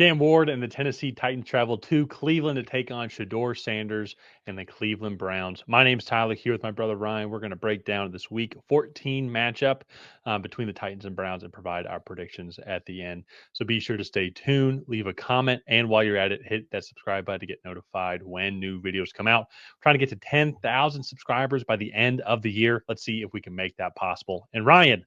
Cam Ward and the Tennessee Titans travel to Cleveland to take on Shedeur Sanders and the Cleveland Browns. My name's Tyler, here with my brother Ryan. We're going to break down this Week 14 matchup between the Titans and Browns and provide our predictions at the end. So be sure to stay tuned, leave a comment, and while you're at it, hit that subscribe button to get notified when new videos come out. We're trying to get to 10,000 subscribers by the end of the year. Let's see if we can make that possible. And Ryan,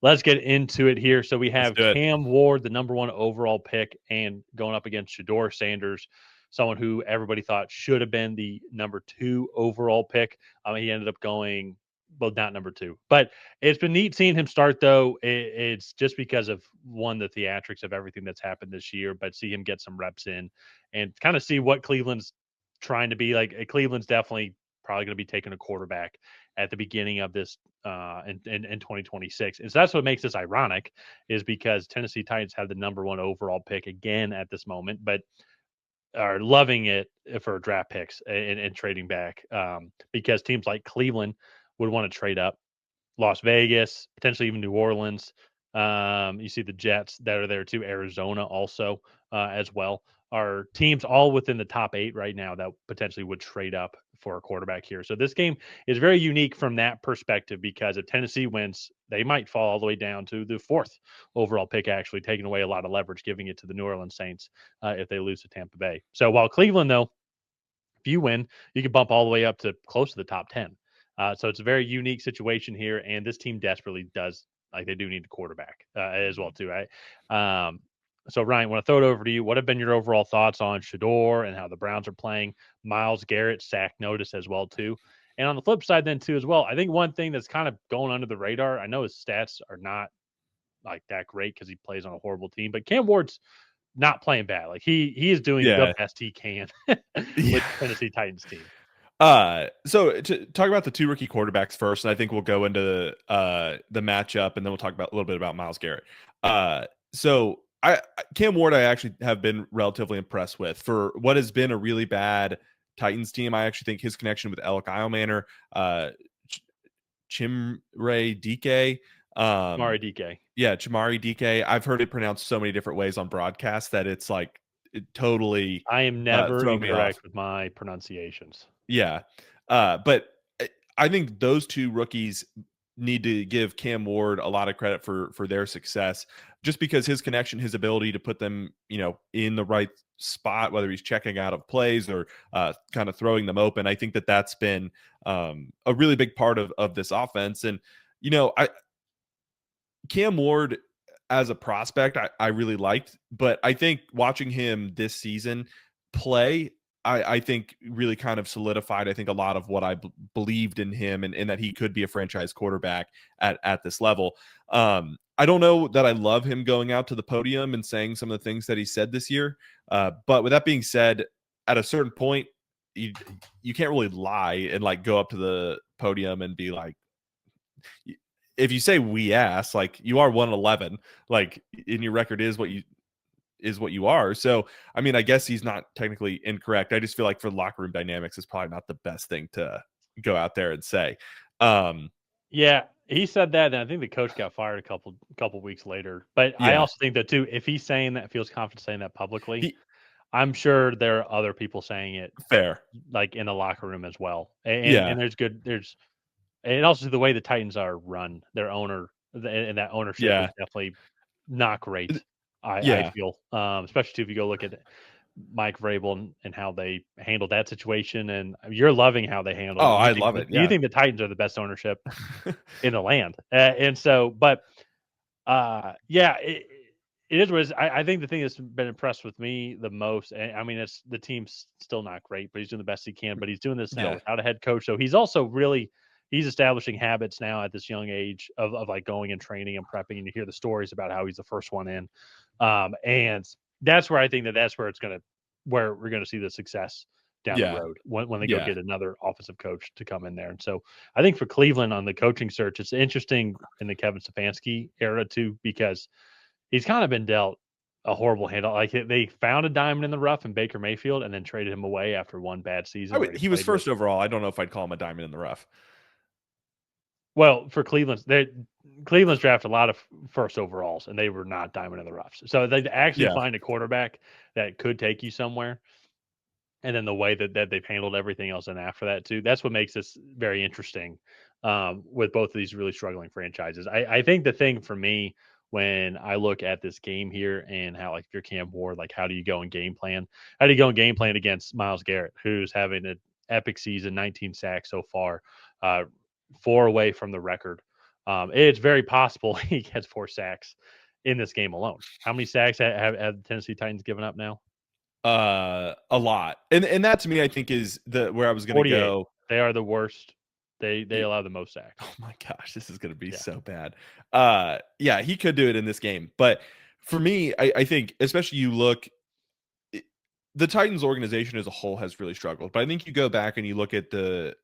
let's get into it here. So we Let's have do it. Cam Ward, the number 1 overall pick, and going up against Shedeur Sanders, someone who everybody thought should have been the number 2 overall pick. He ended up going, well, not number 2. But it's been neat seeing him start, though. It's just because of, one, the theatrics of everything that's happened this year, but see him get some reps in and kind of see what Cleveland's trying to be like. Cleveland's definitely probably going to be taking a quarterback at the beginning of this in 2026. And so that's what makes this ironic, is because Tennessee Titans have the number 1 overall pick again at this moment, but are loving it for draft picks and trading back because teams like Cleveland would want to trade up. Las Vegas, potentially even New Orleans. You see the Jets that are there too. Arizona also as well. Are teams all within the top 8 right now that potentially would trade up for a quarterback here. So this game is very unique from that perspective, because if Tennessee wins, they might fall all the way down to the 4th overall pick, actually taking away a lot of leverage, giving it to the New Orleans Saints if they lose to Tampa Bay. So while Cleveland, though, if you win, you can bump all the way up to close to the top 10. So it's a very unique situation here, and this team desperately does, like, they do need a quarterback as well too, right? So Ryan, I want to throw it over to you. What have been your overall thoughts on Shedeur and how the Browns are playing? Myles Garrett sack notice as well too. And on the flip side then too as well, I think one thing that's kind of going under the radar, I know his stats are not like that great because he plays on a horrible team, but Cam Ward's not playing bad. Like he is doing the Yeah. best he can Yeah. with the Tennessee Titans team. So to talk about the 2 rookie quarterbacks first, and I think we'll go into the matchup, and then we'll talk about a little bit about Myles Garrett. So Cam Ward, I actually have been relatively impressed with for what has been a really bad Titans team. I actually think his connection with Alec Eilmanor, Chimray DK, Mari DK. yeah, Chamari DK. I've heard it pronounced so many different ways on broadcast that it's like it totally I am never throw me off. incorrect with my pronunciations. Yeah. But I think those 2 rookies need to give Cam Ward a lot of credit for their success, just because his connection, his ability to put them, in the right spot, whether he's checking out of plays or kind of throwing them open. I think that that's been a really big part of this offense. And, Cam Ward as a prospect, I really liked, but I think watching him this season play, I think really kind of solidified, I think, a lot of what I believed in him, and that he could be a franchise quarterback at this level. I don't know that I love him going out to the podium and saying some of the things that he said this year. But with that being said, at a certain point, you can't really lie and like go up to the podium and be like, if you say we asked, like, you are 111, like, and your record is what you are. So, I mean, I guess he's not technically incorrect. I just feel like for locker room dynamics, it's probably not the best thing to go out there and say. Yeah, he said that, and I think the coach got fired a couple weeks later. But I Yeah, also think that too, if he's saying that, feels confident saying that publicly, I'm sure there are other people saying it, fair. like in the locker room as well. Yeah, And and also the way the Titans are run, their owner and that ownership is yeah, definitely not great. I yeah. feel, especially too, if you go look at Mike Vrabel and how they handled that situation, and you're loving how they handle Oh, it. I love it. You Yeah. think the Titans are the best ownership in the land, and so, but yeah, it is what it is. I think the thing that's been impressed with me the most, and I mean, it's the team's still not great, but he's doing the best he can. But he's doing this now Yeah, without a head coach, so he's also really he's establishing habits now at this young age of like going and training and prepping, and you hear the stories about how he's the first one in, and that's where I think that's where where we're gonna see the success down the yeah, road when they go yeah, get another offensive coach to come in there. And so I think for Cleveland on the coaching search, it's interesting in the Kevin Stefanski era too, because he's kind of been dealt a horrible hand. Like, they found a diamond in the rough in Baker Mayfield and then traded him away after one bad season where he he was played with. first overall. I don't know if I'd call him a diamond in the rough. Well, for Cleveland, Cleveland's drafted a lot of first overalls, and they were not diamond in the roughs. So they actually Yeah. find a quarterback that could take you somewhere, and then the way that they've handled everything else and after that too, that's what makes this very interesting with both of these really struggling franchises. I think the thing for me when I look at this game here and how, like, if you're Cam Ward, like, how do you go and game plan? How do you go and game plan against Myles Garrett, who's having an epic season, 19 sacks so far, uh, 4 away from the record. It's very possible he gets 4 sacks in this game alone. How many sacks have the Tennessee Titans given up now? A lot. And that to me, I think is the where I was going to 48. go. They are the worst. They allow the most Oh sacks. my gosh, this is going to be Yeah. so bad. Yeah, he could do it in this game. But for me, I think especially you look the Titans organization as a whole has really struggled. But I think you go back and you look at the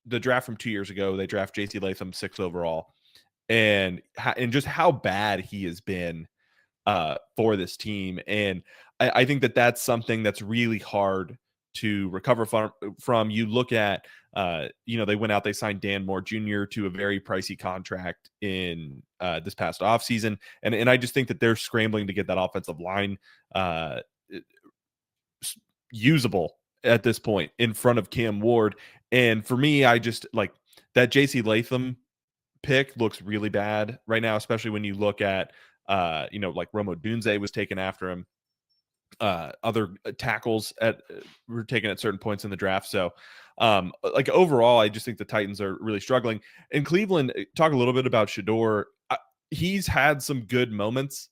draft from 2 years ago, they draft JC Latham 6th overall, and just how bad he has been for this team. And I think that that's something that's really hard to recover from. You look at, they went out, they signed Dan Moore Jr. to a very pricey contract in this past offseason. And I just think that they're scrambling to get that offensive line usable at this point in front of Cam Ward. And for me, I just like that JC Latham pick looks really bad right now, especially when you look at like Rome Odunze was taken after him. Other tackles were taken at certain points in the draft. So like overall, I just think the Titans are really struggling. In Cleveland, talk a little bit about Shedeur. He's had some good moments,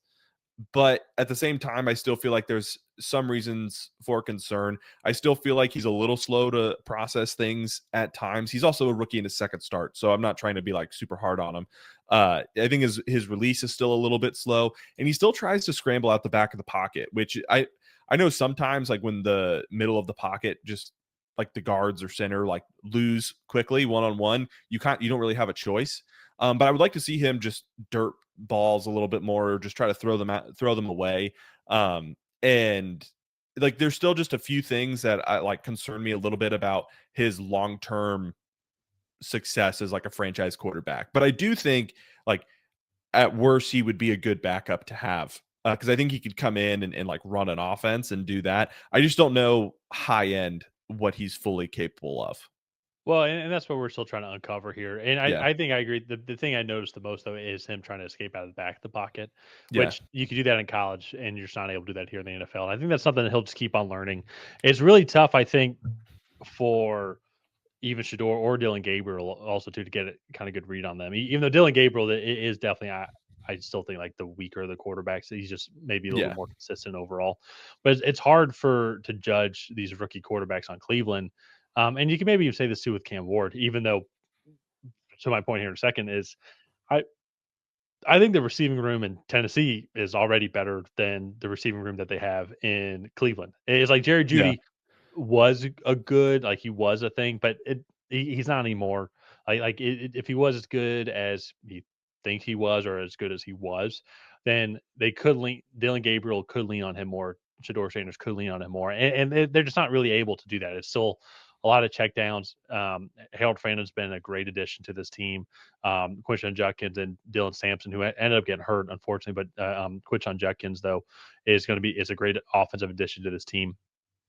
but at the same time, I still feel like there's some reasons for concern. I still feel like he's a little slow to process things at times. He's also a rookie in his second start, so I'm not trying to be like super hard on him. I think his release is still a little bit slow, and he still tries to scramble out the back of the pocket, which I know sometimes like when the middle of the pocket just like the guards or center like lose quickly one-on-one, you don't really have a choice. But I would like to see him just dirt balls a little bit more, or just try to throw them away. And like there's still just a few things that I like concern me a little bit about his long-term success as like a franchise quarterback. But I do think like at worst he would be a good backup to have, because I think he could come in and like run an offense and do that. I just don't know high end what he's fully capable of. Well, and that's what we're still trying to uncover here. And Yeah. I think I agree. The thing I noticed the most, though, is him trying to escape out of the back of the pocket, Yeah. which you could do that in college, and you're just not able to do that here in the NFL. And I think that's something that he'll just keep on learning. It's really tough, I think, for even Shedeur or Dylan Gabriel also to get a kind of good read on them. Even though Dylan Gabriel is definitely, I still think, like, the weaker of the quarterbacks. He's just maybe a little Yeah. bit more consistent overall. But it's hard to judge these rookie quarterbacks on Cleveland. And you can maybe even say this too with Cam Ward, even though, so my point here in a second is I I think the receiving room in Tennessee is already better than the receiving room that they have in Cleveland. It's like Jerry Yeah. Judy was a good, like, he was a thing, but he's not anymore. If he was as good as he thinks he was, or as good as he was, then they could lean. Dylan Gabriel could lean on him more. Shedeur Sanders could lean on him more, and they're just not really able to do that. It's still a lot of checkdowns. Harold Franden's been a great addition to this team. Quinshon Judkins and Dylan Sampson, who ended up getting hurt, unfortunately, but Quinshon Judkins, though, is a great offensive addition to this team.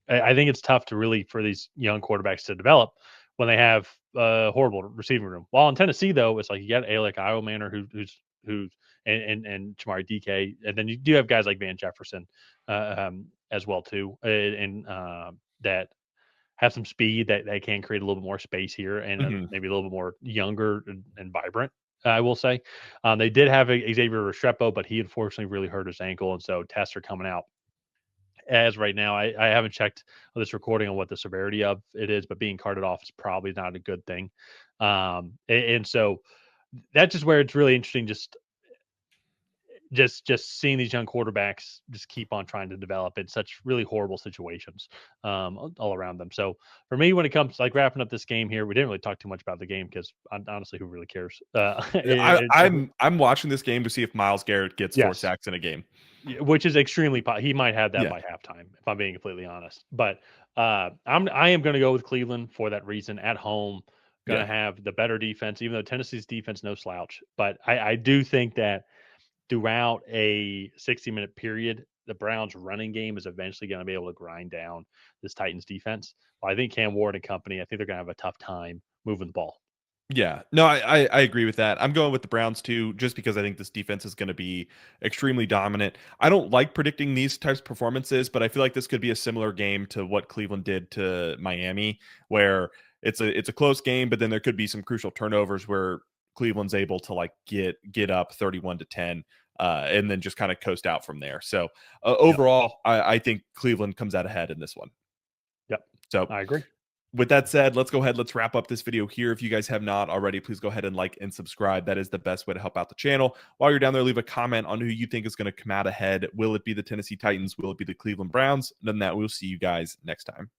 I think it's tough to really for these young quarterbacks to develop when they have a horrible receiving room. While in Tennessee, though, it's like you got Alec Iomanner who's and Chamari DK, and then you do have guys like Van Jefferson as well too, and that have some speed that they can create a little bit more space here, and Mhm. maybe a little bit more younger and vibrant. I will say they did have Xavier Restrepo, but he unfortunately really hurt his ankle, and so tests are coming out as right now. I haven't checked this recording on what the severity of it is, but being carted off is probably not a good thing. And so that's just where it's really interesting. Just seeing these young quarterbacks just keep on trying to develop in such really horrible situations all around them. So for me, when it comes to like wrapping up this game here, we didn't really talk too much about the game because honestly, who really cares? I'm watching this game to see if Myles Garrett gets 4 Yes, sacks in a game. which is extremely he might have that Yeah. by halftime, if I'm being completely honest. But I am going to go with Cleveland for that reason at home. going to Yeah. have the better defense, even though Tennessee's defense no slouch. But I do think that throughout a 60-minute period, the Browns' running game is eventually going to be able to grind down this Titans defense. Well, I think Cam Ward and company, I think they're going to have a tough time moving the ball. Yeah. No, I agree with that. I'm going with the Browns too, just because I think this defense is going to be extremely dominant. I don't like predicting these types of performances, but I feel like this could be a similar game to what Cleveland did to Miami, where it's a close game, but then there could be some crucial turnovers where Cleveland's able to like get up 31-10, and then just kind of coast out from there. So Yep. overall, I think Cleveland comes out ahead in this one. Yep. So I agree. with that said, let's go ahead. Let's wrap up this video here. If you guys have not already, please go ahead and like and subscribe. That is the best way to help out the channel. While you're down there, leave a comment on who you think is going to come out ahead. Will it be the Tennessee Titans? Will it be the Cleveland Browns? Other than that, we'll see you guys next time.